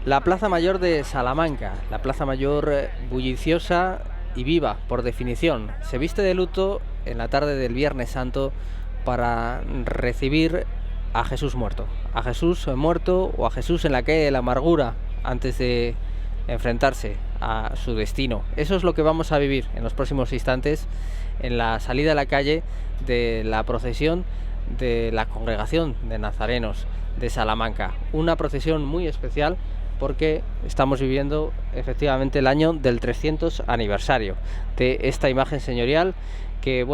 La Plaza Mayor de Salamanca, la Plaza Mayor bulliciosa y viva, por definición, se viste de luto en la tarde del Viernes Santo para recibir a Jesús muerto. A Jesús muerto o a Jesús en la calle de la amargura antes de enfrentarse a su destino. Eso es lo que vamos a vivir en los próximos instantes en la salida a la calle de la procesión de la Congregación de Nazarenos de Salamanca. Una procesión muy especial porque estamos viviendo efectivamente el año del 300 aniversario de esta imagen señorial que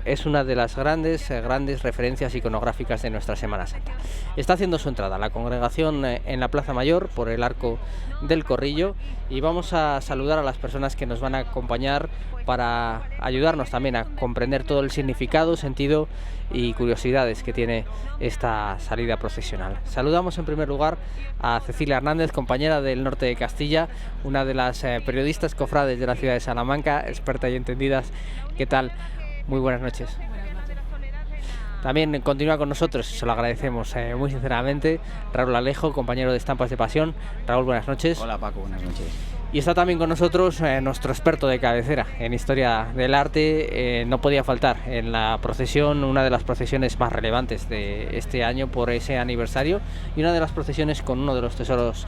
es una de las grandes referencias iconográficas de nuestra Semana Santa. Está haciendo su entrada la congregación en la Plaza Mayor por el Arco del Corrillo y vamos a saludar a las personas que nos van a acompañar para ayudarnos también a comprender todo el significado, sentido y curiosidades que tiene esta salida procesional. Saludamos en primer lugar a Cecilia Hernández, compañera del Norte de Castilla, una de las periodistas cofrades de la ciudad de Salamanca, experta y entendidas. ¿Qué tal? Muy buenas noches. También continúa con nosotros, se lo agradecemos muy sinceramente, Raúl Alejo, compañero de Estampas de Pasión. Raúl, buenas noches. Hola Paco, buenas noches. Y está también con nosotros nuestro experto de cabecera en historia del arte. No podía faltar en la procesión, una de las procesiones más relevantes de este año por ese aniversario y una de las procesiones con uno de los tesoros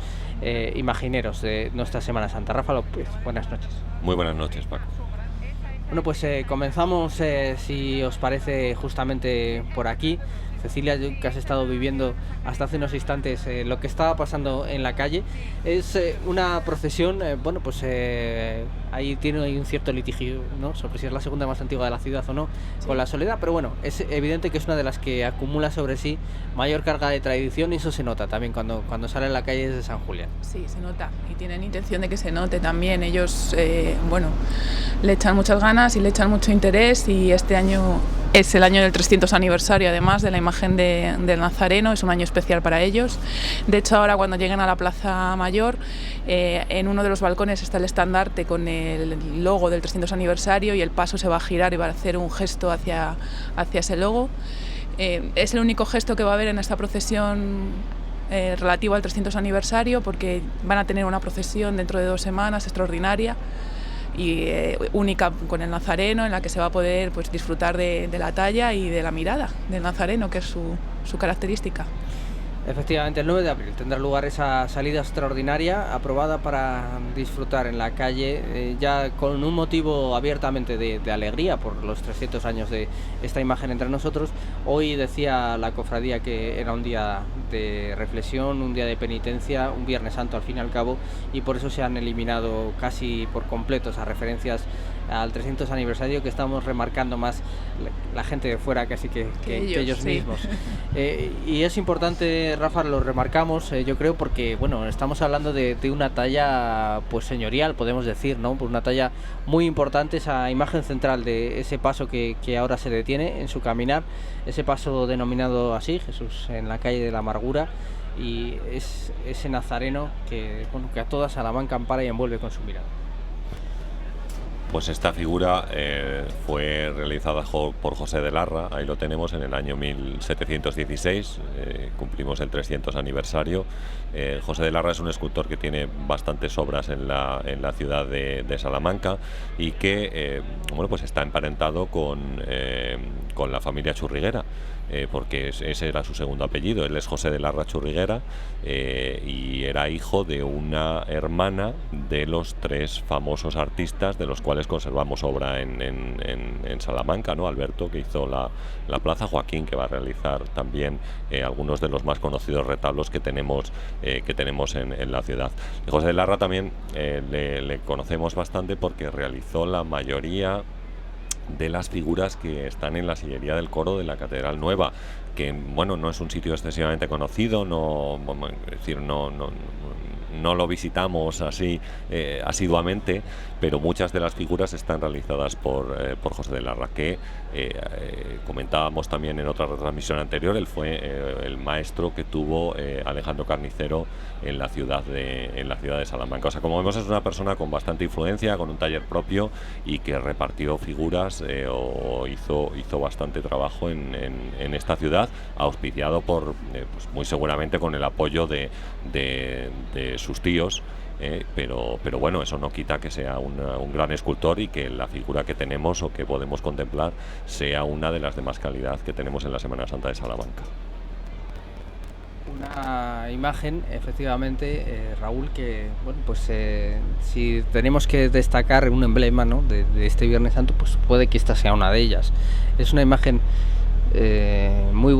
imagineros de nuestra Semana Santa. Rafa López, buenas noches. Muy buenas noches, Paco. Bueno, pues comenzamos, si os parece, justamente por aquí. Cecilia, que has estado viviendo hasta hace unos instantes lo que estaba pasando en la calle, es una procesión, ahí tiene un cierto litigio, ¿no?, sobre si es la segunda más antigua de la ciudad o no, sí, con la Soledad, pero bueno, es evidente que es una de las que acumula sobre sí mayor carga de tradición y eso se nota también cuando sale en la calle de San Julián. Sí, se nota y tienen intención de que se note también. Ellos, le echan muchas ganas y le echan mucho interés y este año es el año del 300 aniversario además de la imagen del Nazareno, es un año especial para ellos. De hecho, ahora cuando lleguen a la Plaza Mayor, en uno de los balcones está el estandarte con el logo del 300 aniversario y el paso se va a girar y va a hacer un gesto hacia ese logo. Es el único gesto que va a haber en esta procesión relativo al 300 aniversario porque van a tener una procesión dentro de 2 semanas extraordinaria y única con el Nazareno, en la que se va a poder disfrutar de la talla y de la mirada del Nazareno, que es su característica. Efectivamente, el 9 de abril tendrá lugar esa salida extraordinaria aprobada para disfrutar en la calle, ya con un motivo abiertamente de alegría por los 300 años de esta imagen entre nosotros. Hoy decía la cofradía que era un día de reflexión, un día de penitencia, un Viernes Santo al fin y al cabo, y por eso se han eliminado casi por completo esas referencias al 300 aniversario, que estamos remarcando más la gente de fuera casi que ellos mismos. Y es importante, Rafa, lo remarcamos, yo creo, porque estamos hablando de una talla señorial, podemos decir, ¿no? Por una talla muy importante, esa imagen central de ese paso que ahora se detiene en su caminar, ese paso denominado así, Jesús en la calle de la amargura, y es ese Nazareno que a toda Salamanca ampara y envuelve con su mirada. Pues esta figura fue realizada por José de Larra, ahí lo tenemos, en el año 1716, cumplimos el 300 aniversario. José de Larra es un escultor que tiene bastantes obras en la ciudad de Salamanca y que está emparentado con la familia Churriguera. Porque ese era su segundo apellido. Él es José de Larra Churriguera y era hijo de una hermana de los 3 famosos artistas de los cuales conservamos obra en Salamanca, ¿no? Alberto, que hizo la plaza, Joaquín, que va a realizar también algunos de los más conocidos retablos que tenemos en la ciudad. Y José de Larra también le conocemos bastante porque realizó la mayoría de las figuras que están en la sillería del coro de la Catedral Nueva, que no es un sitio excesivamente conocido, no lo visitamos así asiduamente, pero muchas de las figuras están realizadas por José de Larra, que comentábamos también en otra retransmisión anterior. Él fue el maestro que tuvo Alejandro Carnicero en la ciudad de Salamanca. O sea, como vemos, es una persona con bastante influencia, con un taller propio y que repartió figuras o hizo bastante trabajo en esta ciudad. ciudad, auspiciado por, pues muy seguramente con el apoyo de sus tíos. Pero bueno, eso no quita que sea un gran escultor y que la figura que tenemos o que podemos contemplar sea una de las de más calidad que tenemos en la Semana Santa de Salamanca. Una imagen, efectivamente, Raúl, que bueno, pues si tenemos que destacar un emblema, ¿no?, de este Viernes Santo, pues puede que esta sea una de ellas. Es una imagen muy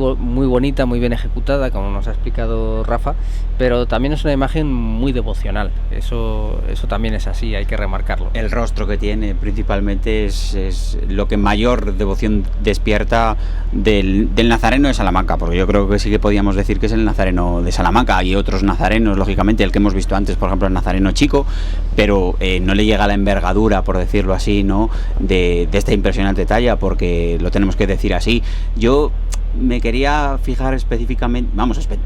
bonita, muy bien ejecutada, como nos ha explicado Rafa, pero también es una imagen muy devocional. Eso también es así, hay que remarcarlo. El rostro que tiene principalmente es lo que mayor devoción despierta del Nazareno de Salamanca, porque yo creo que sí que podíamos decir que es el Nazareno de Salamanca. Hay otros nazarenos, lógicamente, el que hemos visto antes, por ejemplo, el Nazareno chico, pero no le llega la envergadura, por decirlo así, ¿no?, de esta impresionante talla, porque lo tenemos que decir así. Yo me quería fijar específicamente,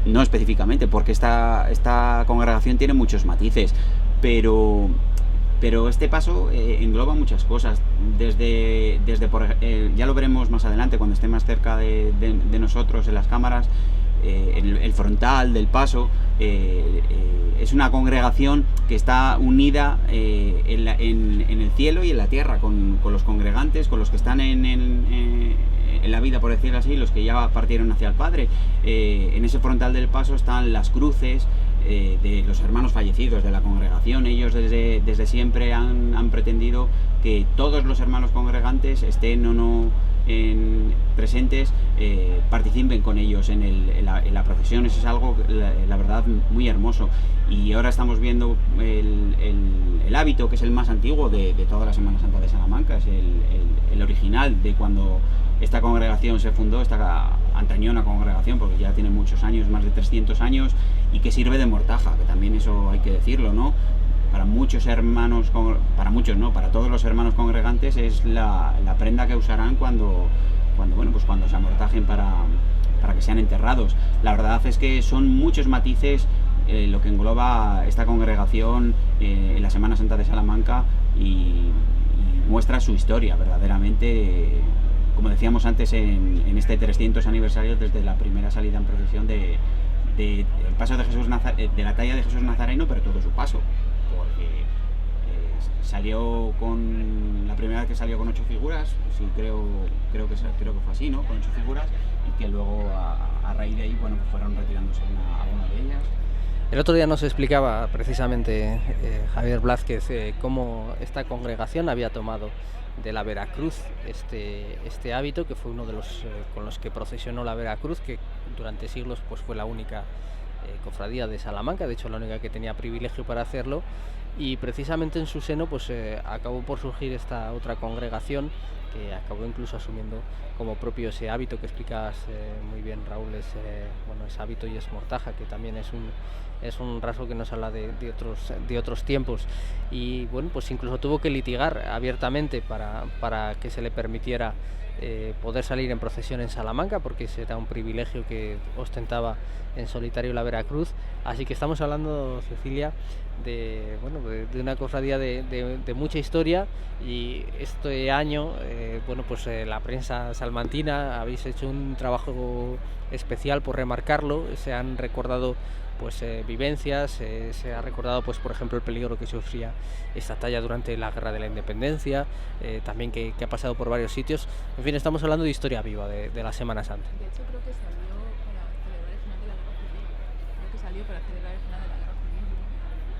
no específicamente, porque esta congregación tiene muchos matices, pero este paso engloba muchas cosas, desde ya lo veremos más adelante cuando esté más cerca de nosotros en las cámaras. El frontal del paso es una congregación que está unida en el cielo y en la tierra, con los congregantes, con los que están en la vida, por decirlo así, los que ya partieron hacia el Padre. En ese frontal del paso están las cruces de los hermanos fallecidos de la congregación. Ellos desde siempre han pretendido que todos los hermanos congregantes, estén o no presentes, participen con ellos en la procesión. Eso es algo, la verdad, muy hermoso. Y ahora estamos viendo el hábito, que es el más antiguo de toda la Semana Santa de Salamanca. Es el original de cuando esta congregación se fundó, esta antañona congregación, porque ya tiene muchos años, más de 300 años, y que sirve de mortaja, que también eso hay que decirlo, ¿no? Para muchos hermanos, para todos los hermanos congregantes es la prenda que usarán cuando se amortajen para que sean enterrados. La verdad es que son muchos matices lo que engloba esta congregación en la Semana Santa de Salamanca, y muestra su historia verdaderamente. Como decíamos antes, en este 300 aniversario, desde la primera salida en procesión del paso de Jesús de la talla de Jesús Nazareno, pero todo su paso, porque salió la primera vez que salió con 8 figuras, sí, creo que fue así, ¿no?, con 8 figuras, y que luego a raíz de ahí, bueno, pues fueron retirándose alguna de ellas. El otro día nos explicaba precisamente Javier Blázquez cómo esta congregación había tomado de la Veracruz este hábito, que fue uno de los con los que procesionó la Veracruz, que durante siglos pues fue la única cofradía de Salamanca, de hecho la única que tenía privilegio para hacerlo, y precisamente en su seno pues acabó por surgir esta otra congregación que acabó incluso asumiendo como propio ese hábito que explicabas muy bien, Raúl, es hábito y es mortaja, que también es un rasgo que nos habla de otros tiempos. Y bueno, pues incluso tuvo que litigar abiertamente para que se le permitiera poder salir en procesión en Salamanca, porque ese era un privilegio que ostentaba en solitario la Veracruz. Así que estamos hablando, Cecilia, de una cofradía de mucha historia, y este año la prensa salmantina habéis hecho un trabajo especial por remarcarlo. Se han recordado vivencias, se ha recordado por ejemplo el peligro que sufría esta talla durante la Guerra de la Independencia, también que ha pasado por varios sitios. En fin, estamos hablando de historia viva de la Semana Santa. De hecho, creo que salió para celebrar el final de la Guerra Civil.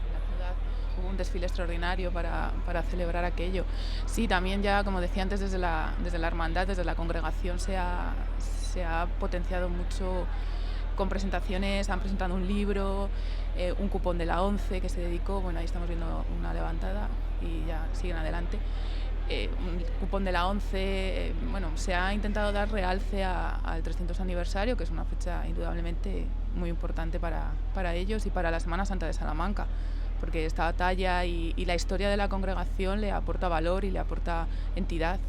En la ciudad hubo un desfile extraordinario para celebrar aquello. Sí, también ya, como decía antes, desde la hermandad, desde la congregación se ha potenciado mucho con presentaciones. Han presentado un libro, un cupón de la 11 que se dedicó, ahí estamos viendo una levantada y ya siguen adelante, un cupón de la 11, se ha intentado dar realce al 300 aniversario, que es una fecha indudablemente muy importante para ellos y para la Semana Santa de Salamanca, porque esta talla y la historia de la congregación le aporta valor y le aporta entidad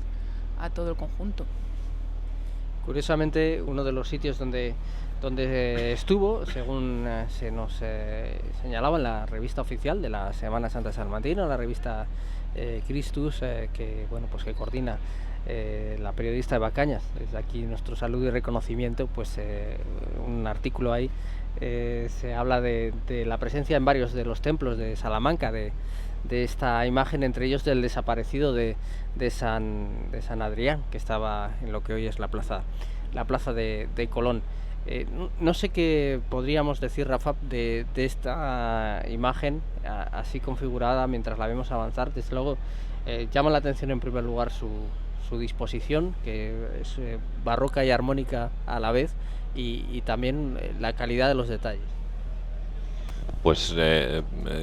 a todo el conjunto. Curiosamente, uno de los sitios donde estuvo, según se nos señalaba en la revista oficial de la Semana Santa Salmantina, la revista Christus, que coordina la periodista Eva Cañas. Desde aquí nuestro saludo y reconocimiento. Pues un artículo ahí se habla de la presencia en varios de los templos de Salamanca de esta imagen, entre ellos del desaparecido de San Adrián, que estaba en lo que hoy es la plaza de Colón. No sé qué podríamos decir, Rafa, de esta imagen así configurada mientras la vemos avanzar. Desde luego llama la atención en primer lugar su disposición, que es barroca y armónica a la vez, y también la calidad de los detalles. Pues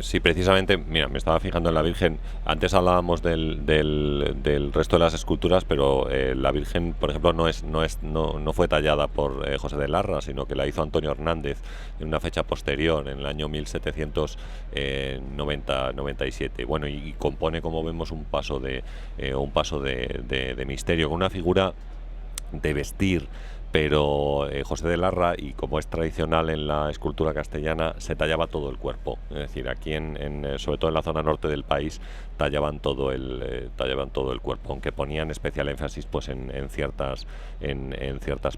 sí, precisamente, mira, me estaba fijando en la Virgen. Antes hablábamos del resto de las esculturas, pero la Virgen, por ejemplo, no fue tallada por José de Larra, sino que la hizo Antonio Hernández en una fecha posterior, en el año 1797. Bueno, y compone, como vemos, un paso de misterio, con una figura de vestir. Pero José de Larra, y como es tradicional en la escultura castellana, se tallaba todo el cuerpo. Es decir, aquí sobre todo en la zona norte del país tallaban todo el cuerpo, aunque ponían especial énfasis pues en ciertas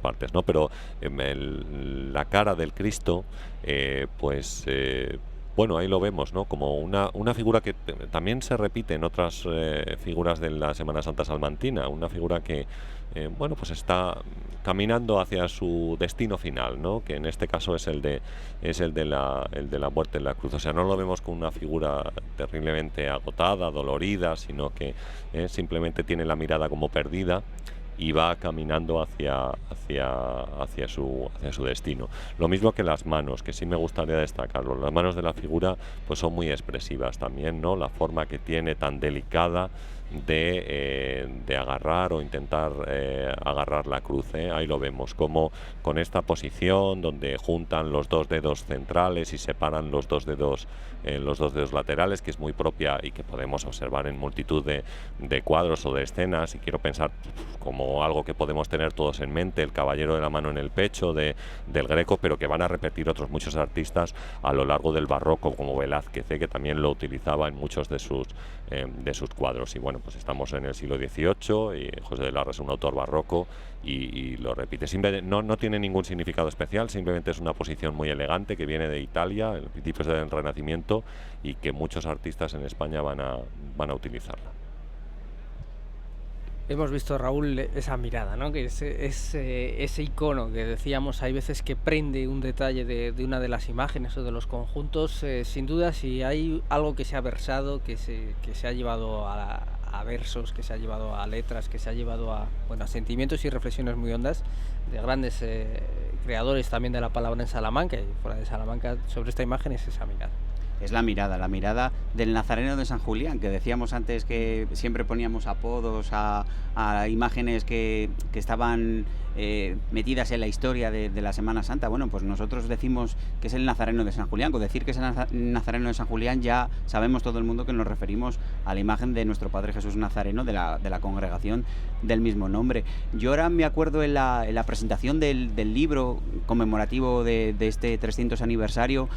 partes, ¿no? Pero la cara del Cristo, bueno, ahí lo vemos, ¿no? Como una figura que también se repite en otras figuras de la Semana Santa salmantina, una figura que bueno, pues está caminando hacia su destino final, ¿no? Que en este caso es el de la muerte en la cruz. O sea, no lo vemos con una figura terriblemente agotada, dolorida, sino que simplemente tiene la mirada como perdida y va caminando hacia su destino. Lo mismo que las manos, que sí me gustaría destacarlo. Las manos de la figura pues son muy expresivas también, ¿no? La forma que tiene tan delicada de agarrar o intentar agarrar la cruz, ahí lo vemos, como con esta posición donde juntan los dos dedos centrales y separan los dos dedos laterales, que es muy propia y que podemos observar en multitud de cuadros o de escenas, y quiero pensar como algo que podemos tener todos en mente, el caballero de la mano en el pecho del Greco, pero que van a repetir otros muchos artistas a lo largo del barroco, como Velázquez, que también lo utilizaba en muchos de sus cuadros. Y bueno, pues estamos en el siglo XVIII y José de Larra es un autor barroco y lo repite. No tiene ningún significado especial, simplemente es una posición muy elegante que viene de Italia, en los principios del Renacimiento, y que muchos artistas en España van a utilizarla. Hemos visto, Raúl, esa mirada, ¿no? Que ese icono que decíamos, hay veces que prende un detalle de una de las imágenes o de los conjuntos. Sin duda, si hay algo que se ha versado, que se ha llevado a versos, que se ha llevado a letras, que se ha llevado a sentimientos y reflexiones muy hondas de grandes creadores también de la palabra en Salamanca y fuera de Salamanca, sobre esta imagen, es esa mirada. Es la mirada del Nazareno de San Julián, que decíamos antes que siempre poníamos apodos a imágenes que estaban metidas en la historia de la Semana Santa. Bueno, pues nosotros decimos que es el Nazareno de San Julián. Con decir que es el Nazareno de San Julián ya sabemos todo el mundo que nos referimos a la imagen de nuestro Padre Jesús Nazareno, de la congregación del mismo nombre. Yo ahora me acuerdo en la presentación del libro conmemorativo de este 300 aniversario,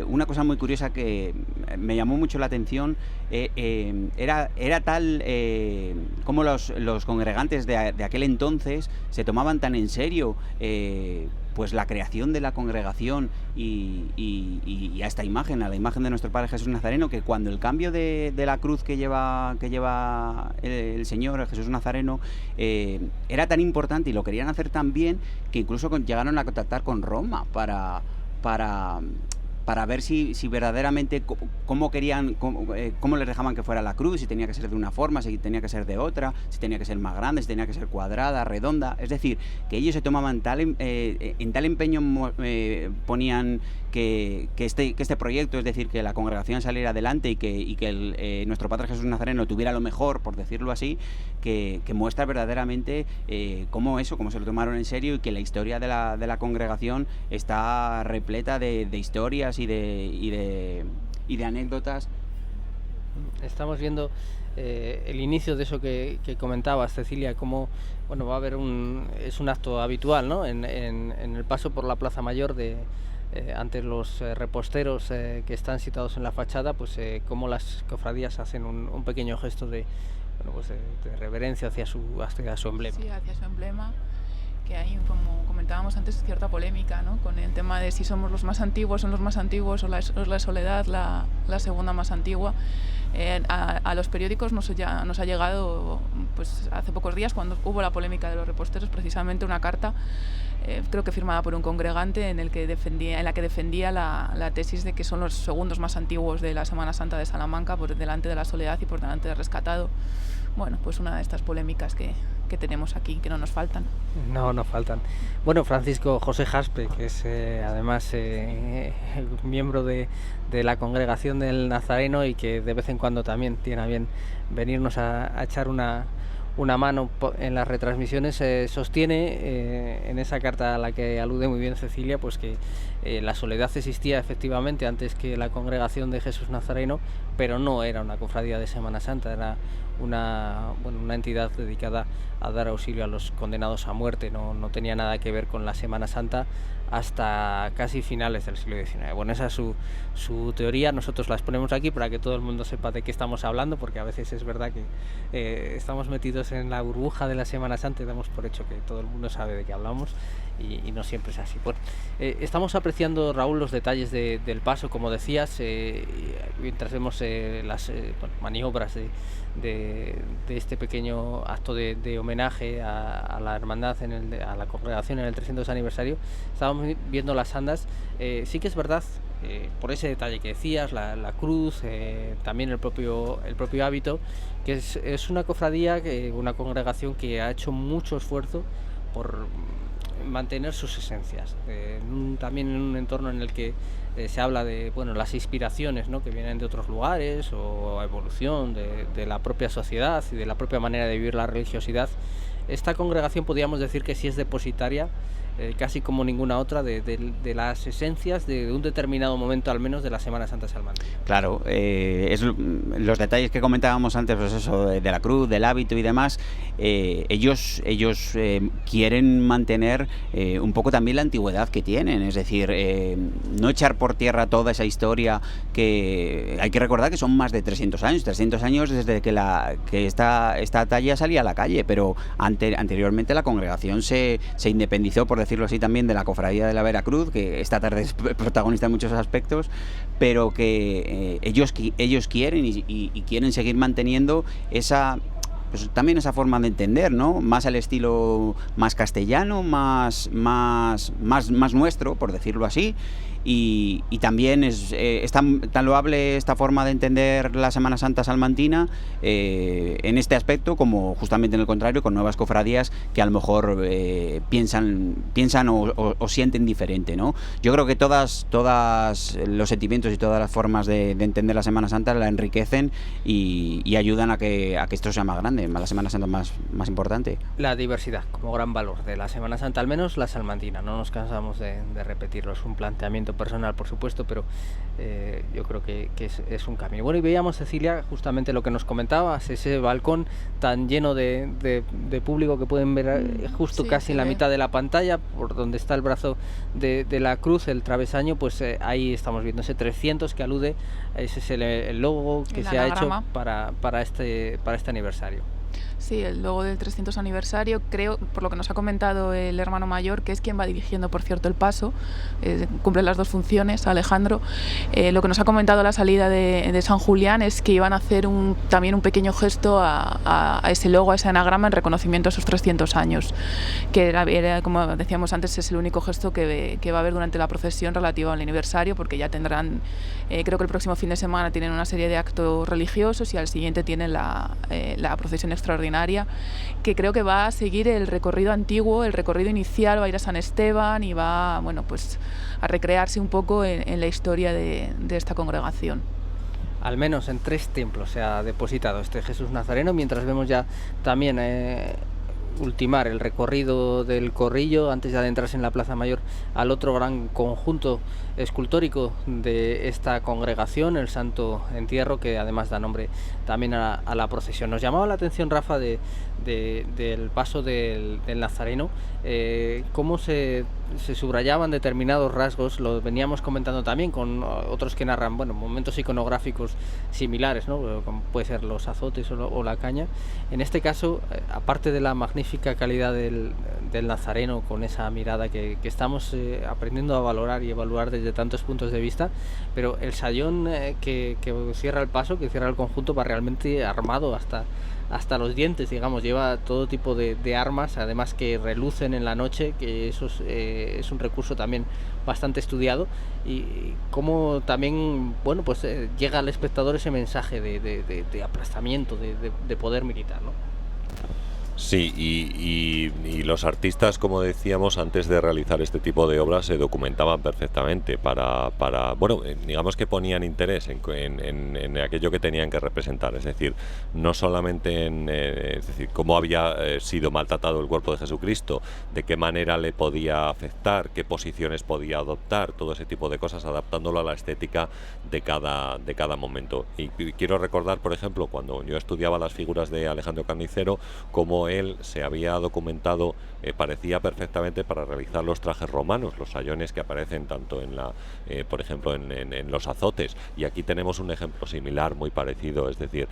una cosa muy curiosa que me llamó mucho la atención, era tal como los congregantes de aquel entonces se tomaban tan en serio pues la creación de la congregación y a esta imagen, a la imagen de nuestro Padre Jesús Nazareno, que cuando el cambio de la cruz que lleva el Señor, el Jesús Nazareno, era tan importante y lo querían hacer tan bien que incluso llegaron a contactar con Roma para ver si verdaderamente cómo les dejaban que fuera la cruz, si tenía que ser de una forma, si tenía que ser de otra, si tenía que ser más grande, si tenía que ser cuadrada, redonda. Es decir, que ellos se tomaban en tal empeño, ponían que este proyecto, es decir, que la congregación saliera adelante y que nuestro Padre Jesús Nazareno tuviera lo mejor, por decirlo así, que muestra verdaderamente cómo se lo tomaron en serio, y que la historia de la congregación está repleta de historias y de anécdotas. Estamos viendo el inicio de eso que comentabas, Cecilia, como va a haber es un acto habitual, ¿no? En el paso por la Plaza Mayor ante los reposteros que están situados en la fachada, pues como las cofradías hacen un pequeño gesto de bueno, pues de reverencia hacia su emblema. Sí, hacia su emblema, que hay, como comentábamos antes, cierta polémica, ¿no?, con el tema de si somos los más antiguos, son los más antiguos, o la Soledad la segunda más antigua. A los periódicos nos ha llegado, pues hace pocos días, cuando hubo la polémica de los reposteros, precisamente una carta, creo que firmada por un congregante, en la que defendía la tesis de que son los segundos más antiguos de la Semana Santa de Salamanca, por delante de la Soledad y por delante del Rescatado. Bueno, pues una de estas polémicas que tenemos aquí, que no nos faltan. No faltan. Bueno, Francisco José Jaspe, que es además miembro de la Congregación del Nazareno, y que de vez en cuando también tiene a bien venirnos a echar una mano en las retransmisiones, sostiene en esa carta a la que alude muy bien Cecilia, pues que la Soledad existía efectivamente antes que la Congregación de Jesús Nazareno, pero no era una cofradía de Semana Santa, era una entidad dedicada a dar auxilio a los condenados a muerte. No tenía nada que ver con la Semana Santa hasta casi finales del siglo XIX. Bueno, esa es su teoría. Nosotros la exponemos aquí para que todo el mundo sepa de qué estamos hablando, porque a veces es verdad que estamos metidos en la burbuja de la Semana Santa y damos por hecho que todo el mundo sabe de qué hablamos, y no siempre es así. Bueno, estamos apreciando, Raúl, los detalles del paso, como decías, mientras vemos las maniobras de este pequeño acto de homenaje a la hermandad, a la congregación en el 300 aniversario. Estábamos viendo las andas. Sí que es verdad, por ese detalle que decías, la cruz, también el propio hábito, que es una cofradía, una congregación que ha hecho mucho esfuerzo por mantener sus esencias, también en un entorno en el que se habla de las inspiraciones, ¿no?, que vienen de otros lugares, o evolución de la propia sociedad y de la propia manera de vivir la religiosidad. Esta congregación podríamos decir que sí es depositaria, casi como ninguna otra, de las esencias de un determinado momento, al menos, de la Semana Santa salmantina. Claro, los detalles que comentábamos antes, pues eso, de la cruz, del hábito y demás, ellos quieren mantener un poco también la antigüedad que tienen, es decir, no echar por tierra toda esa historia, que hay que recordar que son más de 300 años desde que esta talla salía a la calle, pero anteriormente la congregación se independizó, por decirlo así, también de la cofradía de la Veracruz, que esta tarde es protagonista en muchos aspectos, pero que ellos quieren y quieren seguir manteniendo también esa forma de entender, ¿no?, más al estilo más castellano, más nuestro, por decirlo así. Y también es tan loable esta forma de entender la Semana Santa salmantina en este aspecto, como justamente en el contrario, con nuevas cofradías que a lo mejor piensan o sienten diferente, ¿no? Yo creo que todos los sentimientos y todas las formas de entender la Semana Santa la enriquecen y ayudan a que esto sea más grande, la Semana Santa más importante. La diversidad como gran valor de la Semana Santa, al menos la salmantina, no nos cansamos de repetirlo. Es un planteamiento personal, por supuesto, pero yo creo que es un camino. Bueno, y veíamos, Cecilia, justamente lo que nos comentabas, ese balcón tan lleno de público que pueden ver justo casi en la mitad de la pantalla, por donde está el brazo de la cruz, el travesaño. Pues ahí estamos viendo ese 300 que alude, ese es el logo que se ha hecho para este aniversario. Sí, el logo del 300 aniversario, creo, por lo que nos ha comentado el hermano mayor, que es quien va dirigiendo, por cierto, el paso, cumple las dos funciones, Alejandro. Lo que nos ha comentado a la salida de San Julián es que iban a hacer también un pequeño gesto a ese logo, a ese anagrama, en reconocimiento a esos 300 años, que era, como decíamos antes, es el único gesto que va a haber durante la procesión relativa al aniversario, porque ya tendrán, creo que el próximo fin de semana tienen una serie de actos religiosos, y al siguiente tienen la procesión extraordinaria, que creo que va a seguir el recorrido antiguo, el recorrido inicial, va a ir a San Esteban y va, a recrearse un poco en la historia de esta congregación. Al menos en 3 templos se ha depositado este Jesús Nazareno, mientras vemos ya también ultimar el recorrido del Corrillo antes de adentrarse en la Plaza Mayor al otro gran conjunto escultórico de esta congregación, el Santo Entierro, que además da nombre también a la procesión. Nos llamaba la atención, Rafa, del paso del Nazareno, cómo se subrayaban determinados rasgos. Lo veníamos comentando también con otros que narran momentos iconográficos similares, ¿no? Como puede ser los azotes o la caña. En este caso, aparte de la magnífica calidad del Nazareno, con esa mirada que estamos aprendiendo a valorar y evaluar desde tantos puntos de vista, pero el sayón que cierra el paso, que cierra el conjunto, va realmente armado hasta los dientes, digamos. Lleva todo tipo de armas, además que relucen en la noche, que eso es un recurso también bastante estudiado, y cómo también llega al espectador ese mensaje de aplastamiento, de poder militar, ¿no? Sí, y los artistas, como decíamos, antes de realizar este tipo de obras se documentaban perfectamente digamos que ponían interés en aquello que tenían que representar, es decir, no solamente es decir, cómo había sido maltratado el cuerpo de Jesucristo, de qué manera le podía afectar, qué posiciones podía adoptar, todo ese tipo de cosas, adaptándolo a la estética de cada momento. Y quiero recordar, por ejemplo, cuando yo estudiaba las figuras de Alejandro Carnicero, cómo él se había documentado, parecía perfectamente para realizar los trajes romanos, los sayones que aparecen tanto por ejemplo, en los azotes. Y aquí tenemos un ejemplo similar, muy parecido, es decir,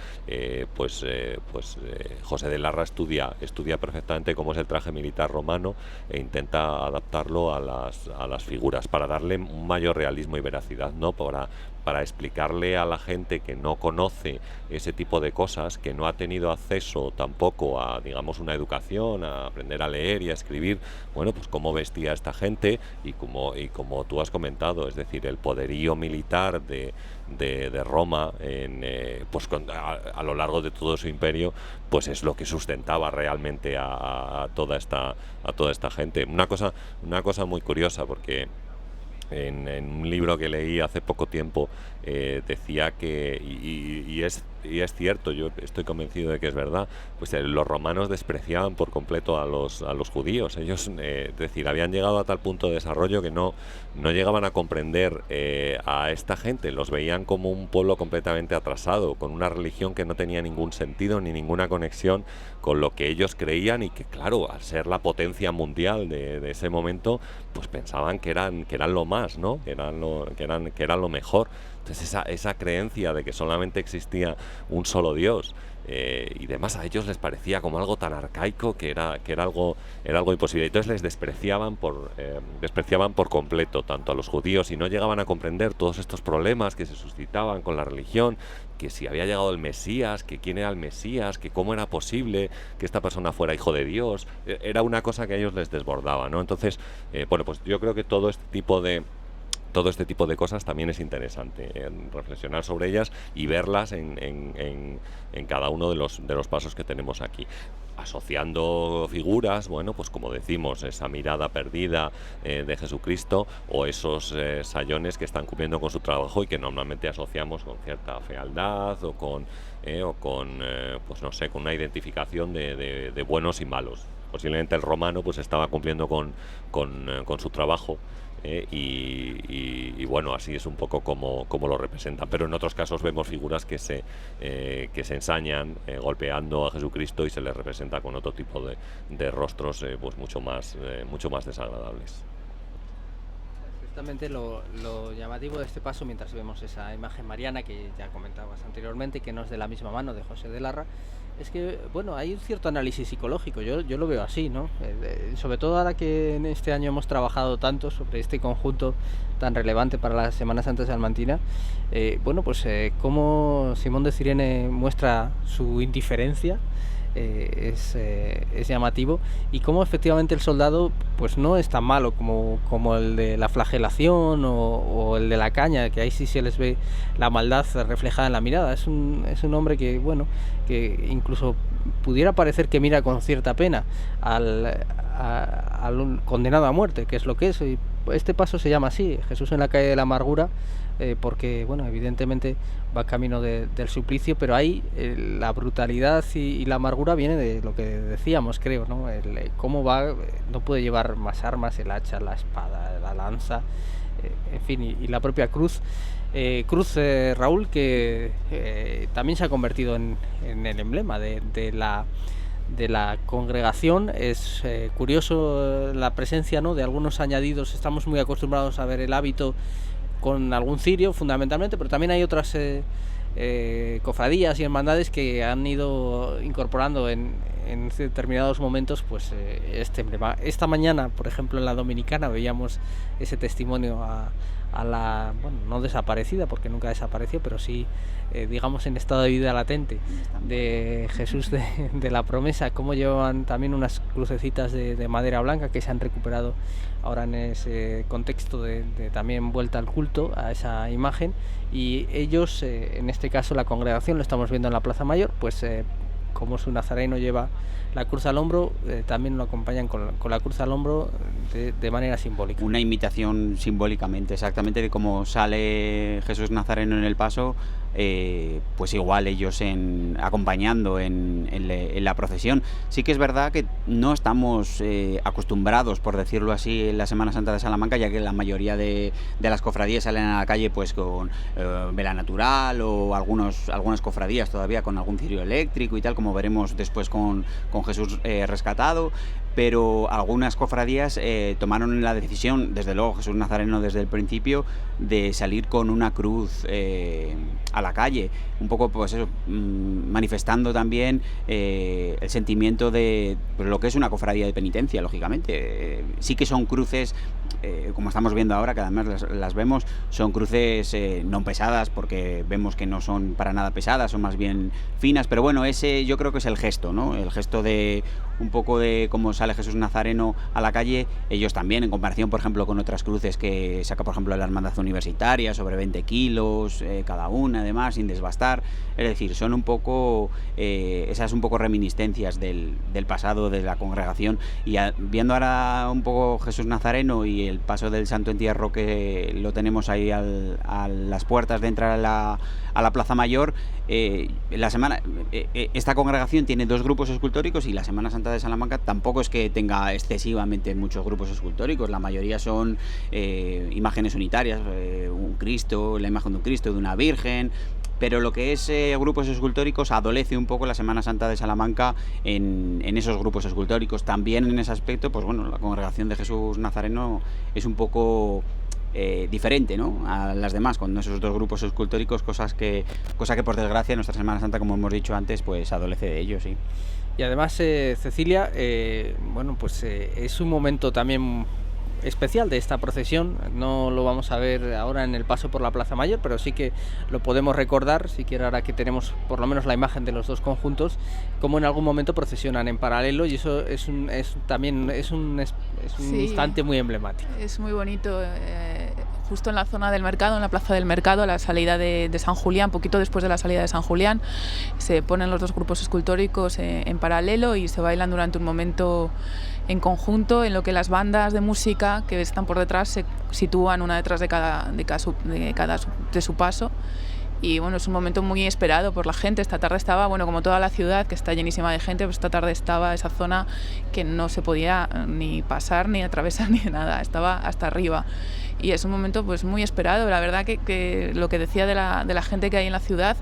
José de Larra estudia perfectamente cómo es el traje militar romano e intenta adaptarlo a las figuras para darle un mayor realismo y veracidad, ¿no? Para explicarle a la gente que no conoce ese tipo de cosas, que no ha tenido acceso tampoco a, digamos, una educación, a aprender a leer y a escribir, pues cómo vestía esta gente y como tú has comentado, es decir, el poderío militar de Roma a lo largo de todo su imperio, pues es lo que sustentaba realmente a toda esta gente. Una cosa muy curiosa, porque en un libro que leí hace poco tiempo decía que, y es cierto, yo estoy convencido de que es verdad, pues los romanos despreciaban por completo a los judíos. Ellos, es decir, habían llegado a tal punto de desarrollo que no llegaban a comprender a esta gente, los veían como un pueblo completamente atrasado, con una religión que no tenía ningún sentido ni ninguna conexión con lo que ellos creían, y que, claro, al ser la potencia mundial de ese momento, pues pensaban que eran lo más, ¿no? que eran lo mejor. Entonces esa creencia de que solamente existía un solo Dios y demás, a ellos les parecía como algo tan arcaico que era algo imposible. Entonces les despreciaban por completo tanto a los judíos, y no llegaban a comprender todos estos problemas que se suscitaban con la religión, que si había llegado el Mesías, que quién era el Mesías, que cómo era posible que esta persona fuera hijo de Dios. Era una cosa que a ellos les desbordaba, ¿no? Entonces, pues yo creo que todo este tipo de cosas también es interesante, reflexionar sobre ellas y verlas en cada uno de los pasos que tenemos aquí, asociando figuras, pues como decimos, esa mirada perdida de Jesucristo, o esos sayones que están cumpliendo con su trabajo y que normalmente asociamos con cierta fealdad o con pues no sé, con una identificación de buenos y malos. Posiblemente el romano pues estaba cumpliendo con su trabajo. Y bueno, así es un poco como lo representan, pero en otros casos vemos figuras que se ensañan golpeando a Jesucristo, y se les representa con otro tipo de rostros pues mucho más desagradables. Justamente lo llamativo de este paso, mientras vemos esa imagen mariana que ya comentabas anteriormente, que no es de la misma mano de José de Larra, es que, hay un cierto análisis psicológico, yo lo veo así, ¿no? Sobre todo ahora que en este año hemos trabajado tanto sobre este conjunto tan relevante para la Semana Santa salmantina, cómo Simón de Cirene muestra su indiferencia, es llamativo, y cómo efectivamente el soldado pues no es tan malo como el de la flagelación o el de la caña, que ahí sí se les ve la maldad reflejada en la mirada. Es un hombre que incluso pudiera parecer que mira con cierta pena al condenado a muerte, que es lo que es, este paso se llama así, Jesús en la calle de la amargura, porque, bueno, evidentemente va camino del suplicio, pero ahí la brutalidad y la amargura viene de lo que decíamos, creo, ¿no? Cómo va, no puede llevar más armas, el hacha, la espada, la lanza, en fin, y la propia cruz. Raúl, que también se ha convertido en el emblema de la congregación. Es curioso la presencia, ¿no?, de algunos añadidos. Estamos muy acostumbrados a ver el hábito con algún cirio fundamentalmente, pero también hay otras cofradías y hermandades que han ido incorporando en determinados momentos pues este emblema. Esta mañana, por ejemplo, en la Dominicana veíamos ese testimonio a la, bueno, no desaparecida, porque nunca desapareció, pero sí, digamos, en estado de vida latente, de Jesús de la Promesa, cómo llevaban también unas crucecitas de madera blanca que se han recuperado ahora en ese contexto de también vuelta al culto a esa imagen, y ellos, en este caso la congregación, lo estamos viendo en la Plaza Mayor, pues como su nazareno lleva la cruz al hombro, también lo acompañan con la cruz al hombro de manera simbólica. Una imitación simbólicamente, exactamente, de cómo sale Jesús Nazareno en el paso, pues igual ellos acompañando en la procesión. Sí que es verdad que no estamos acostumbrados, por decirlo así, en la Semana Santa de Salamanca, ya que la mayoría de las cofradías salen a la calle pues con vela natural, o algunas cofradías todavía con algún cirio eléctrico y tal, como veremos después con Jesús rescatado. Pero algunas cofradías tomaron la decisión, desde luego Jesús Nazareno desde el principio, de salir con una cruz a la calle, un poco pues eso, manifestando también el sentimiento de pues, lo que es una cofradía de penitencia, lógicamente. Sí que son cruces, como estamos viendo ahora, que además las vemos, son cruces no pesadas, porque vemos que no son para nada pesadas, son más bien finas, pero bueno, ese yo creo que es el gesto, ¿no? El gesto de un poco de cómo sale Jesús Nazareno a la calle. Ellos también, en comparación por ejemplo con otras cruces que saca por ejemplo la Hermandad Universitaria, sobre 20 kilos cada una, además, sin desbastar. Es decir, son un poco esas un poco reminiscencias del pasado de la congregación. Y viendo ahora un poco Jesús Nazareno y el paso del Santo Entierro, que lo tenemos ahí a las puertas de entrar a la Plaza Mayor, esta congregación tiene 2 grupos escultóricos, y la Semana Santa de Salamanca tampoco es que tenga excesivamente muchos grupos escultóricos. La mayoría son imágenes unitarias, un Cristo, la imagen de un Cristo, de una Virgen. Pero lo que es grupos escultóricos adolece un poco la Semana Santa de Salamanca en esos grupos escultóricos. También en ese aspecto, pues bueno, la congregación de Jesús Nazareno es un poco diferente, ¿no?, a las demás, con esos 2 grupos escultóricos, cosa que por desgracia nuestra Semana Santa, como hemos dicho antes, pues adolece de ello, sí. Y además, Cecilia, bueno, pues es un momento también especial de esta procesión. No lo vamos a ver ahora en el paso por la Plaza Mayor, pero sí que lo podemos recordar, siquiera ahora que tenemos por lo menos la imagen de los 2 conjuntos, como en algún momento procesionan en paralelo, y eso también es un sí, instante muy emblemático. Es muy bonito, justo en la zona del mercado, en la plaza del mercado, a la salida de San Julián, poquito después de la salida de San Julián, se ponen los 2 grupos escultóricos en paralelo y se bailan durante un momento en conjunto, en lo que las bandas de música que están por detrás se sitúan una detrás de su paso. Y bueno, es un momento muy esperado por la gente. Esta tarde estaba, bueno, como toda la ciudad, que está llenísima de gente, pues esta tarde estaba esa zona que no se podía ni pasar, ni atravesar, ni nada, estaba hasta arriba. Y es un momento pues muy esperado. La verdad que lo que decía de la gente que hay en la ciudad,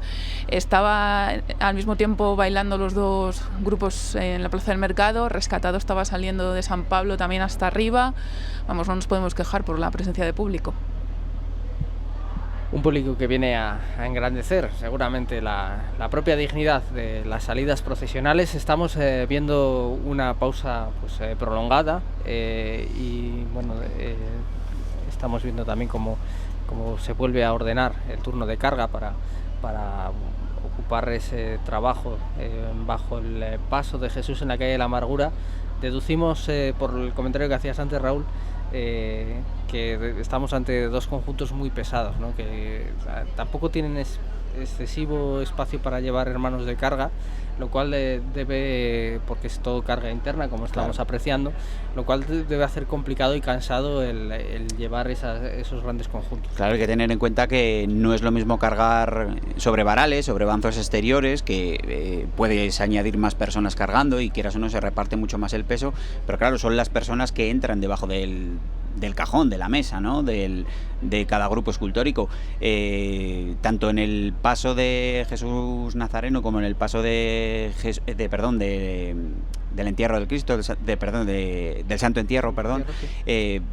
estaba al mismo tiempo bailando los 2 grupos en la Plaza del Mercado. Rescatado estaba saliendo de San Pablo también hasta arriba. Vamos, no nos podemos quejar por la presencia de público. Un público que viene a engrandecer seguramente la propia dignidad de las salidas procesionales. Estamos viendo una pausa pues, prolongada, y bueno, estamos viendo también cómo se vuelve a ordenar el turno de carga para ocupar ese trabajo bajo el paso de Jesús en la calle de la Amargura. Deducimos por el comentario que hacías antes, Raúl, que estamos ante 2 conjuntos muy pesados, ¿no?, que tampoco tienen excesivo espacio para llevar hermanos de carga, lo cual debe, porque es todo carga interna, como estamos apreciando, lo cual debe hacer complicado y cansado el llevar esos grandes conjuntos. Claro, hay que tener en cuenta que no es lo mismo cargar sobre varales, sobre banzos exteriores, que puedes añadir más personas cargando y quieras o no se reparte mucho más el peso, pero claro, son las personas que entran debajo del cajón, de la mesa, ¿no? De cada grupo escultórico. Tanto en el paso de Jesús Nazareno como en el paso del entierro del Cristo, del Santo Entierro,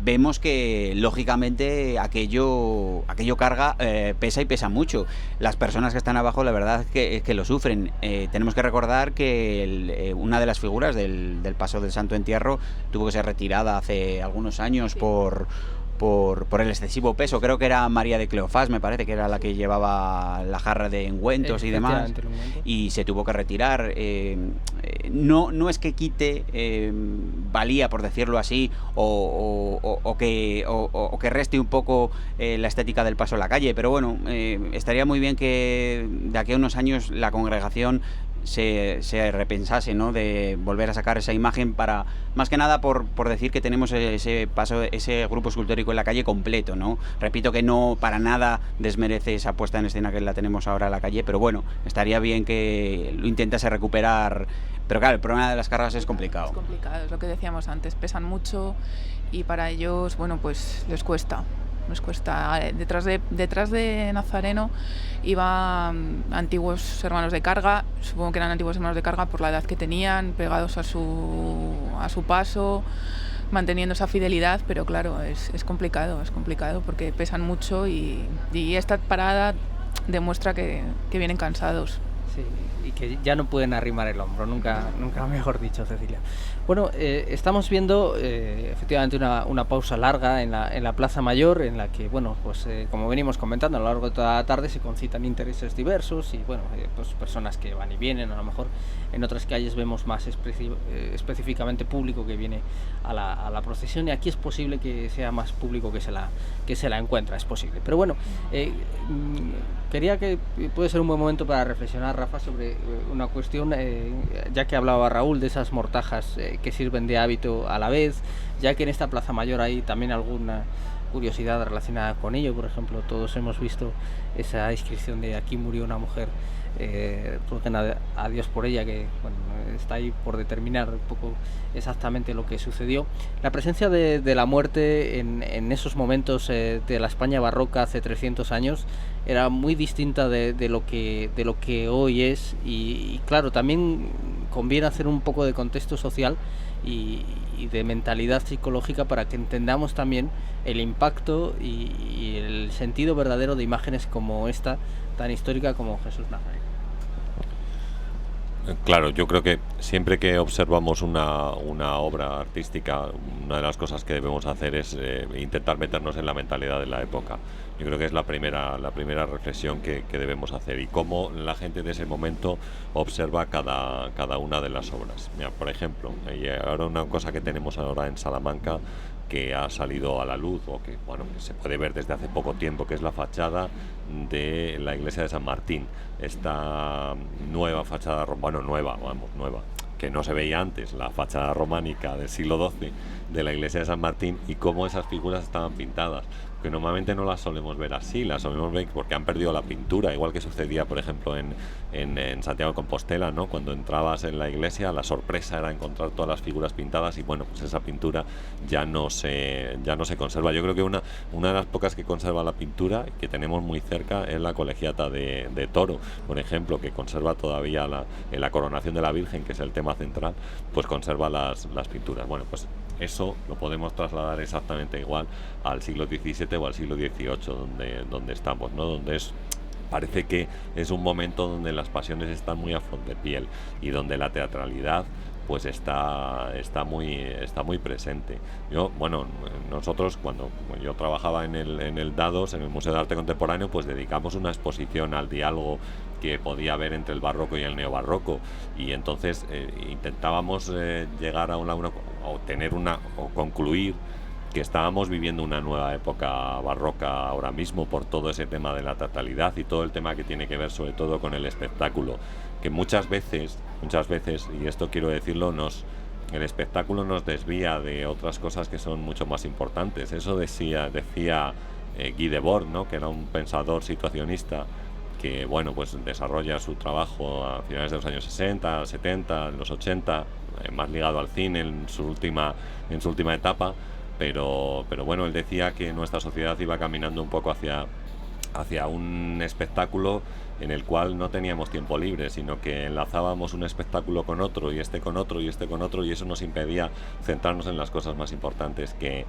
vemos que lógicamente aquello carga, pesa y pesa mucho. Las personas que están abajo, la verdad es que lo sufren. Tenemos que recordar que una de las figuras del paso del Santo Entierro tuvo que ser retirada hace algunos años por el excesivo peso. Creo que era María de Cleofás, me parece que era la que llevaba la jarra de ungüentos y demás, y se tuvo que retirar. No es que quite valía, por decirlo así, o que reste un poco la estética del paso a la calle, pero bueno, estaría muy bien que de aquí a unos años la congregación se repensase, ¿no? De volver a sacar esa imagen, para más que nada por decir que tenemos ese grupo escultórico en la calle completo, ¿no? Repito que no para nada desmerece esa puesta en escena que la tenemos ahora en la calle, pero bueno, estaría bien que lo intentase recuperar. Pero claro, el problema de las cargas es complicado. Es complicado, es lo que decíamos antes, pesan mucho y para ellos, bueno, pues les cuesta. Detrás de Nazareno iban antiguos hermanos de carga, supongo que eran antiguos hermanos de carga por la edad que tenían, pegados a su paso, manteniendo esa fidelidad, pero claro, es complicado porque pesan mucho y esta parada demuestra que vienen cansados. Sí, y que ya no pueden arrimar el hombro, nunca mejor dicho, Cecilia. Bueno, estamos viendo efectivamente una pausa larga en la Plaza Mayor, en la que, bueno, pues como venimos comentando, a lo largo de toda la tarde se concitan intereses diversos y, bueno, pues personas que van y vienen. A lo mejor en otras calles vemos más específicamente público que viene a la procesión, y aquí es posible que sea más público que se la encuentra, es posible. Pero bueno, quería que puede ser un buen momento para reflexionar, Rafa, sobre una cuestión, ya que hablaba Raúl de esas mortajas que sirven de hábito a la vez, ya que en esta Plaza Mayor hay también alguna curiosidad relacionada con ello. Por ejemplo, todos hemos visto esa inscripción de "aquí murió una mujer, rueguen a Dios por ella", que bueno, está ahí por determinar un poco exactamente lo que sucedió. La presencia de la muerte en esos momentos de la España barroca hace 300 años era muy distinta de lo que hoy es, y claro, también conviene hacer un poco de contexto social y de mentalidad psicológica para que entendamos también el impacto y el sentido verdadero de imágenes como esta, tan histórica como Jesús Nazareno. Claro, yo creo que siempre que observamos una obra artística, una de las cosas que debemos hacer es intentar meternos en la mentalidad de la época. Yo creo que es la primera reflexión que debemos hacer, y cómo la gente de ese momento observa cada una de las obras. Mira, por ejemplo, ahora una cosa que tenemos ahora en Salamanca, que ha salido a la luz, o que bueno, que se puede ver desde hace poco tiempo, que es la fachada de la iglesia de San Martín. Esta nueva fachada, nueva, que no se veía antes, la fachada románica del siglo XII de la iglesia de San Martín, y cómo esas figuras estaban pintadas, que normalmente no las solemos ver así, las solemos ver porque han perdido la pintura, igual que sucedía, por ejemplo, en Santiago de Compostela, ¿no? Cuando entrabas en la iglesia, la sorpresa era encontrar todas las figuras pintadas, y bueno, pues esa pintura ya no se conserva. Yo creo que una de las pocas que conserva la pintura, que tenemos muy cerca, es la Colegiata de Toro, por ejemplo, que conserva todavía en la coronación de la Virgen, que es el tema central, pues conserva las pinturas. Bueno, pues eso lo podemos trasladar exactamente igual al siglo XVII o al siglo XVIII, donde estamos, ¿no? Donde parece que es un momento donde las pasiones están muy a flor de piel, y donde la teatralidad pues está muy presente. Nosotros, cuando yo trabajaba en el Dados, en el Museo de Arte Contemporáneo, pues dedicamos una exposición al diálogo que podía haber entre el barroco y el neobarroco, y entonces intentábamos llegar a concluir que estábamos viviendo una nueva época barroca ahora mismo por todo ese tema de la teatralidad y todo el tema que tiene que ver sobre todo con el espectáculo, que muchas veces, y esto quiero decirlo, el espectáculo nos desvía de otras cosas que son mucho más importantes. Eso decía Guy Debord, ¿no? Que era un pensador situacionista que, bueno, pues desarrolla su trabajo a finales de los años 60, 70, en los 80, más ligado al cine en su última etapa, pero bueno, él decía que nuestra sociedad iba caminando un poco hacia un espectáculo en el cual no teníamos tiempo libre, sino que enlazábamos un espectáculo con otro y este con otro y este con otro, y eso nos impedía centrarnos en las cosas más importantes que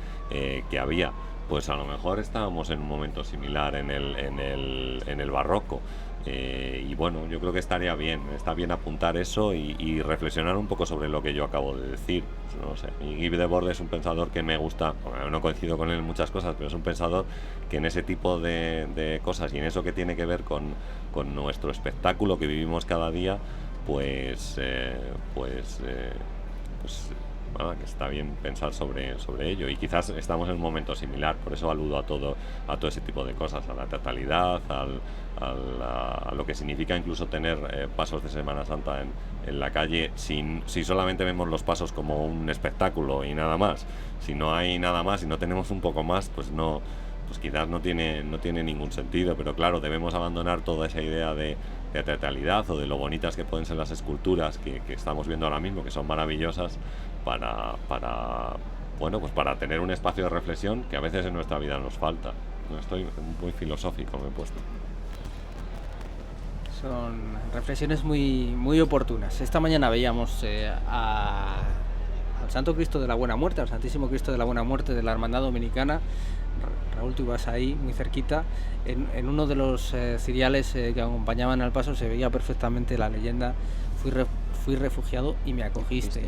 había. Pues a lo mejor estábamos en un momento similar en el barroco, y bueno, yo creo que está bien apuntar eso y reflexionar un poco sobre lo que yo acabo de decir. No sé, y Guy Debord es un pensador que me gusta, bueno, no coincido con él en muchas cosas, pero es un pensador que en ese tipo de cosas y en eso que tiene que ver con nuestro espectáculo que vivimos cada día, pues que está bien pensar sobre ello, y quizás estamos en un momento similar. Por eso aludo a todo ese tipo de cosas, a la teatralidad, a lo que significa incluso tener pasos de Semana Santa en la calle, si solamente vemos los pasos como un espectáculo y nada más. Si no hay nada más y no tenemos un poco más, pues quizás no tiene ningún sentido. Pero claro, debemos abandonar toda esa idea de teatralidad o de lo bonitas que pueden ser las esculturas que estamos viendo ahora mismo, que son maravillosas, para tener un espacio de reflexión que a veces en nuestra vida nos falta. No estoy muy filosófico, me he puesto. Son reflexiones muy oportunas. Esta mañana veíamos al Santo Cristo de la Buena Muerte, al Santísimo Cristo de la Buena Muerte de la Hermandad Dominicana. Raúl, tú ibas ahí muy cerquita. En uno de los ciriales que acompañaban al paso se veía perfectamente la leyenda: fui refugiado y me acogiste.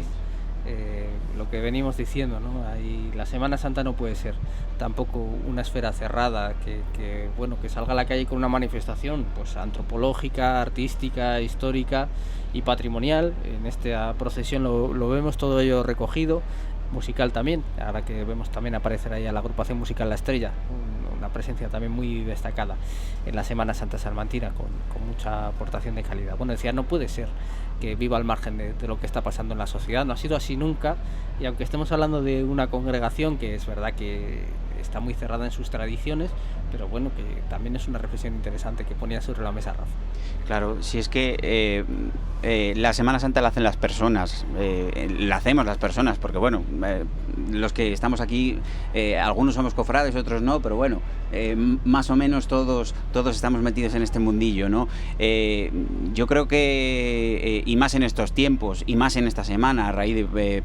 Lo que venimos diciendo, ¿no? Ahí, la Semana Santa no puede ser tampoco una esfera cerrada que salga a la calle con una manifestación pues antropológica, artística, histórica y patrimonial. En esta procesión lo vemos todo ello recogido, musical también, ahora que vemos también aparecer ahí a la agrupación musical La Estrella, una presencia también muy destacada en la Semana Santa salmantina, con mucha aportación de calidad. Bueno, decía, no puede ser que viva al margen de lo que está pasando en la sociedad. No ha sido así nunca, y aunque estemos hablando de una congregación que es verdad que está muy cerrada en sus tradiciones, pero bueno, que también es una reflexión interesante que ponía sobre la mesa Rafa. Claro, si es que la Semana Santa la hacen las personas, la hacemos las personas, porque bueno, los que estamos aquí, algunos somos cofrades, otros no, pero bueno, más o menos todos estamos metidos en este mundillo, ¿no? Yo creo que, y más en estos tiempos, y más en esta semana, a raíz de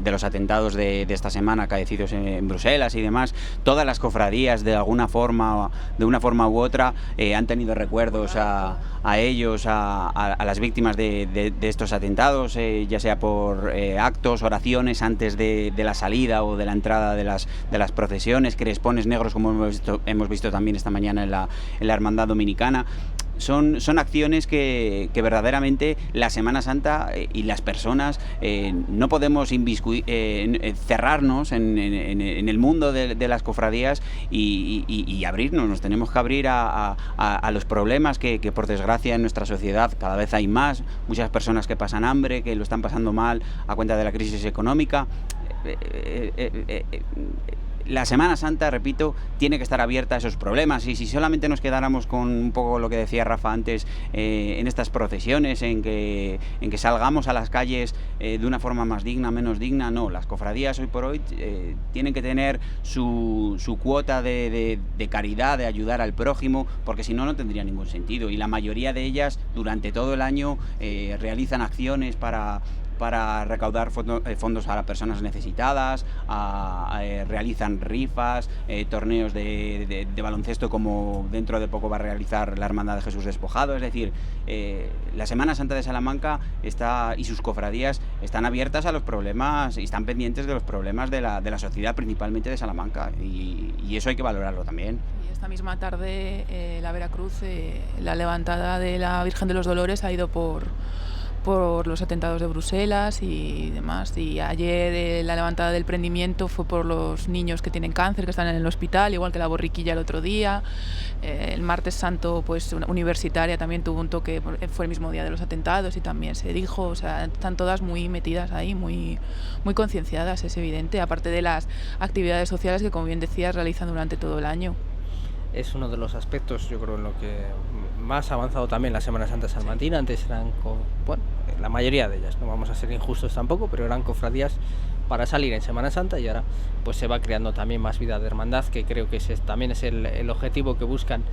los atentados de esta semana acaecidos en Bruselas y demás, todas las cofradías de una forma u otra han tenido recuerdos a ellos, a las víctimas de estos atentados, ya sea por actos, oraciones antes de la salida o de la entrada de las procesiones, crespones negros, como hemos visto también esta mañana en la Hermandad Dominicana. Son acciones que verdaderamente la Semana Santa y las personas no podemos cerrarnos en el mundo de las cofradías y abrirnos. Nos tenemos que abrir a los problemas que por desgracia en nuestra sociedad cada vez hay muchas personas que pasan hambre, que lo están pasando mal a cuenta de la crisis económica. La Semana Santa, repito, tiene que estar abierta a esos problemas, y si solamente nos quedáramos con un poco lo que decía Rafa antes, en estas procesiones, en que salgamos a las calles de una forma más digna, menos digna, no, las cofradías hoy por hoy tienen que tener su cuota de caridad, de ayudar al prójimo, porque si no, no tendría ningún sentido, y la mayoría de ellas durante todo el año realizan acciones para recaudar fondos a las personas necesitadas, realizan rifas, torneos de baloncesto, como dentro de poco va a realizar la Hermandad de Jesús Despojado. Es decir, la Semana Santa de Salamanca y sus cofradías están abiertas a los problemas y están pendientes de los problemas de la sociedad, principalmente de Salamanca, y eso hay que valorarlo también. Y esta misma tarde la Veracruz, la levantada de la Virgen de los Dolores ha ido por por los atentados de Bruselas y demás. Y ayer la levantada del prendimiento fue por los niños que tienen cáncer, que están en el hospital, igual que la borriquilla el otro día. El martes santo, pues una universitaria también tuvo un toque, fue el mismo día de los atentados y también se dijo, o sea, están todas muy metidas ahí, muy concienciadas, es evidente, aparte de las actividades sociales que, como bien decías, realizan durante todo el año. Es uno de los aspectos, yo creo, en lo que más ha avanzado también la Semana Santa salmantina. Antes eran, bueno, la mayoría de ellas, no vamos a ser injustos tampoco, pero eran cofradías para salir en Semana Santa, y ahora pues se va creando también más vida de hermandad, que creo que también es el objetivo que buscan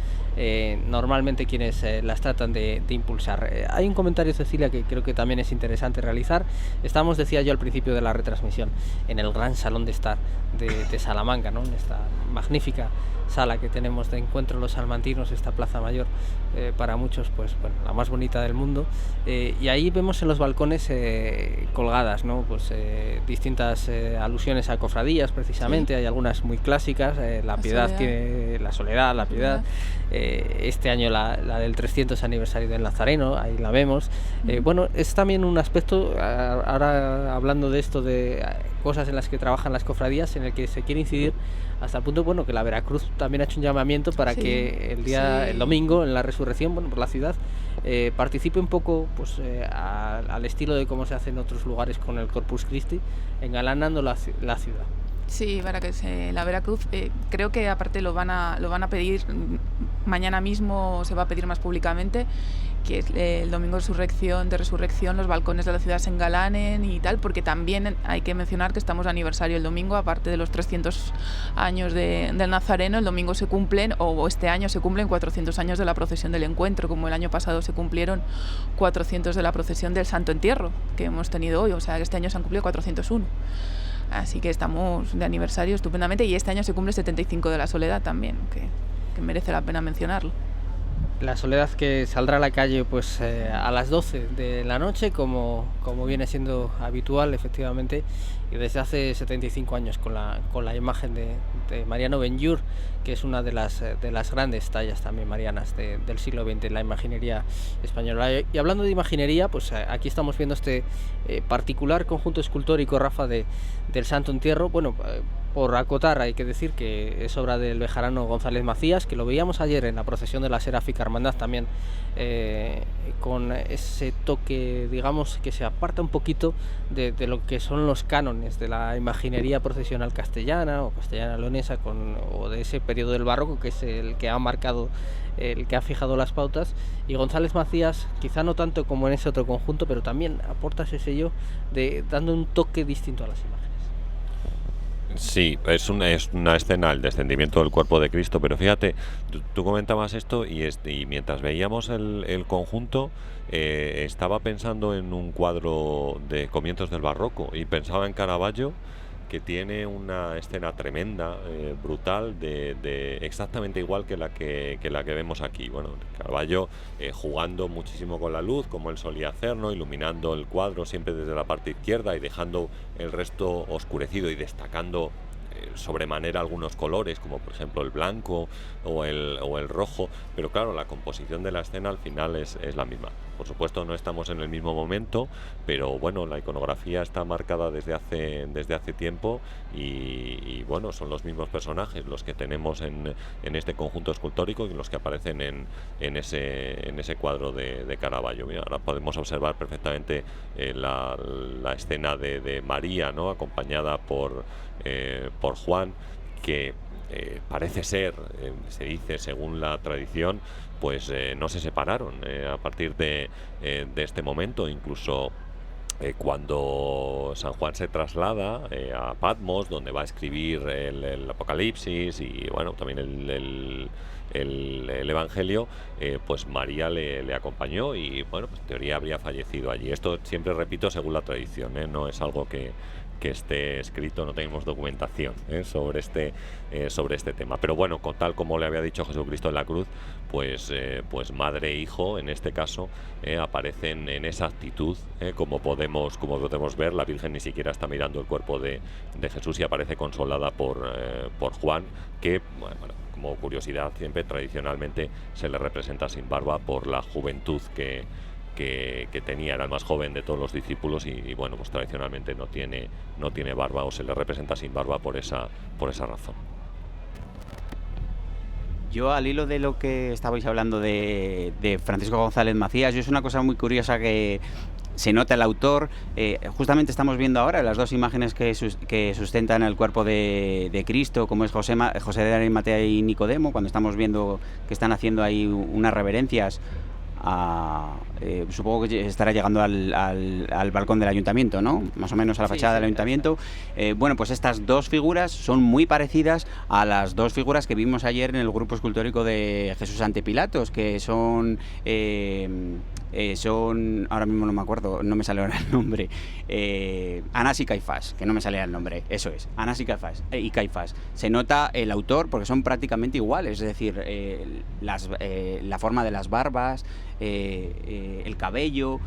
normalmente quienes las tratan de impulsar. Hay un comentario, Cecilia, que creo que también es interesante realizar. Estamos, decía yo al principio de la retransmisión, en el gran salón de estar de Salamanca, ¿no? En esta magnífica sala que tenemos de encuentro los salmantinos, esta plaza mayor, para muchos, pues bueno, la más bonita del mundo, y ahí vemos en los balcones colgadas, ¿no? Pues distintas alusiones a cofradías, precisamente. Sí. Hay algunas muy clásicas, la Piedad Soledad. Tiene la Soledad, la Piedad, este año la del 300 aniversario del Nazareno, ahí la vemos. Bueno, es también un aspecto, ahora hablando de esto, de cosas en las que trabajan las cofradías, en el que se quiere incidir hasta el punto, bueno, que la Veracruz también ha hecho un llamamiento para que el domingo, en la resurrección, bueno, por la ciudad, participe un poco, pues al estilo de cómo se hace en otros lugares con el Corpus Christi, engalanando la ciudad. Sí, para que la Veracruz, creo que aparte lo van a pedir mañana mismo, se va a pedir más públicamente, que el domingo de resurrección los balcones de la ciudad se engalanen y tal, porque también hay que mencionar que estamos de aniversario el domingo, aparte de los 300 años del Nazareno, el domingo se cumplen, o este año se cumplen 400 años de la procesión del Encuentro, como el año pasado se cumplieron 400 de la procesión del Santo Entierro, que hemos tenido hoy, o sea que este año se han cumplido 401. Así que estamos de aniversario estupendamente, y este año se cumple 75 de la Soledad también, que merece la pena mencionarlo. La Soledad, que saldrá a la calle pues a las 12 de la noche, como viene siendo habitual, efectivamente, y desde hace 75 años con la imagen de Mariano Benllour, que es una de las grandes tallas también marianas del siglo XX en la imaginería española. Y hablando de imaginería, pues aquí estamos viendo este particular conjunto escultórico, Rafa, del Santo Entierro. Bueno, por acotar, hay que decir que es obra del bejarano González Macías, que lo veíamos ayer en la procesión de la Seráfica Hermandad también, con ese toque, digamos, que se aparta un poquito de lo que son los cánones de la imaginería procesional castellana o castellana leonesa, o de ese periodo del barroco, que es el que ha marcado, el que ha fijado las pautas. Y González Macías, quizá no tanto como en ese otro conjunto, pero también aporta ese sello dando un toque distinto a las imágenes. Sí, es una escena, el descendimiento del cuerpo de Cristo, pero fíjate, tú comentabas esto y mientras veíamos el conjunto, estaba pensando en un cuadro de comienzos del barroco y pensaba en Caravaggio, que tiene una escena tremenda, brutal, de exactamente igual que la que vemos aquí. Bueno, Caravaggio jugando muchísimo con la luz, como él solía hacer, ¿no? Iluminando el cuadro siempre desde la parte izquierda y dejando el resto oscurecido y destacando sobremanera algunos colores, como por ejemplo el blanco o el rojo, pero claro, la composición de la escena al final es la misma. Por supuesto no estamos en el mismo momento, pero bueno, la iconografía está marcada desde hace tiempo y bueno, son los mismos personajes los que tenemos en este conjunto escultórico y los que aparecen en ese cuadro de Caravaggio. Mira, ahora podemos observar perfectamente la escena de María, ¿no? Acompañada por Juan, que parece ser, se dice según la tradición, pues no se separaron a partir de este momento. Incluso cuando San Juan se traslada a Patmos, donde va a escribir el Apocalipsis y bueno, también el Evangelio, pues María le acompañó y bueno, pues en teoría habría fallecido allí. Esto siempre repito según la tradición, no es algo que esté escrito, no tenemos documentación sobre este tema, pero bueno, tal como le había dicho Jesucristo en la cruz, pues madre e hijo en este caso aparecen en esa actitud, como podemos ver. La Virgen ni siquiera está mirando el cuerpo de Jesús y aparece consolada por Juan, que bueno, como curiosidad siempre tradicionalmente se le representa sin barba por la juventud que que tenía, era el más joven de todos los discípulos y bueno, pues tradicionalmente no tiene barba o se le representa sin barba por esa razón. Yo, al hilo de lo que estabais hablando de Francisco González Macías, yo es una cosa muy curiosa que se nota el autor. Justamente estamos viendo ahora las dos imágenes que sustentan el cuerpo de Cristo, como es José de Arimatea y Nicodemo, cuando estamos viendo que están haciendo ahí unas reverencias. Supongo que estará llegando al balcón del ayuntamiento, ¿no? Más o menos a la fachada del ayuntamiento. Bueno, pues estas dos figuras son muy parecidas a las dos figuras que vimos ayer en el grupo escultórico de Jesús ante Pilatos, que son, ahora mismo no me acuerdo, no me sale ahora el nombre, Anás y Caifás, que no me sale el nombre, eso es, Anás y Caifás. Se nota el autor porque son prácticamente iguales, es decir, la forma de las barbas, el cabello,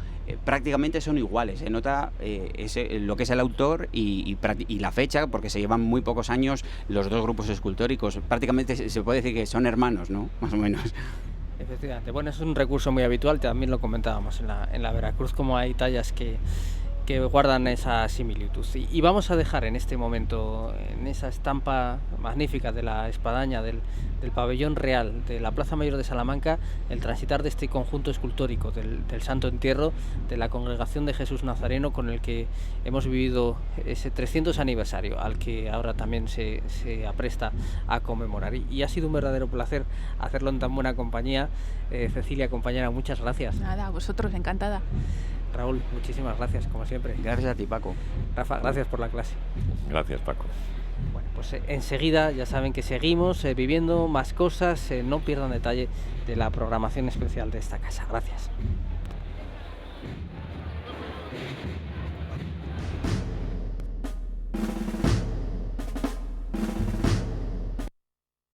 prácticamente son iguales. Se nota lo que es el autor y la fecha, porque se llevan muy pocos años los dos grupos escultóricos. Prácticamente se puede decir que son hermanos, ¿no? Más o menos. Efectivamente. Bueno, es un recurso muy habitual, también lo comentábamos en la Veracruz, como hay tallas que guardan esa similitud. Y vamos a dejar en este momento, en esa estampa magnífica de la espadaña del pabellón real de la Plaza Mayor de Salamanca, el transitar de este conjunto escultórico del Santo Entierro de la Congregación de Jesús Nazareno, con el que hemos vivido ese 300 aniversario, al que ahora también se apresta a conmemorar. Y ha sido un verdadero placer hacerlo en tan buena compañía. Cecilia, compañera, muchas gracias. Nada, a vosotros, encantada. Raúl, muchísimas gracias, como siempre. Gracias a ti, Paco. Rafa, gracias por la clase. Gracias, Paco. Bueno, pues enseguida ya saben que seguimos viviendo más cosas. No pierdan detalle de la programación especial de esta casa. Gracias.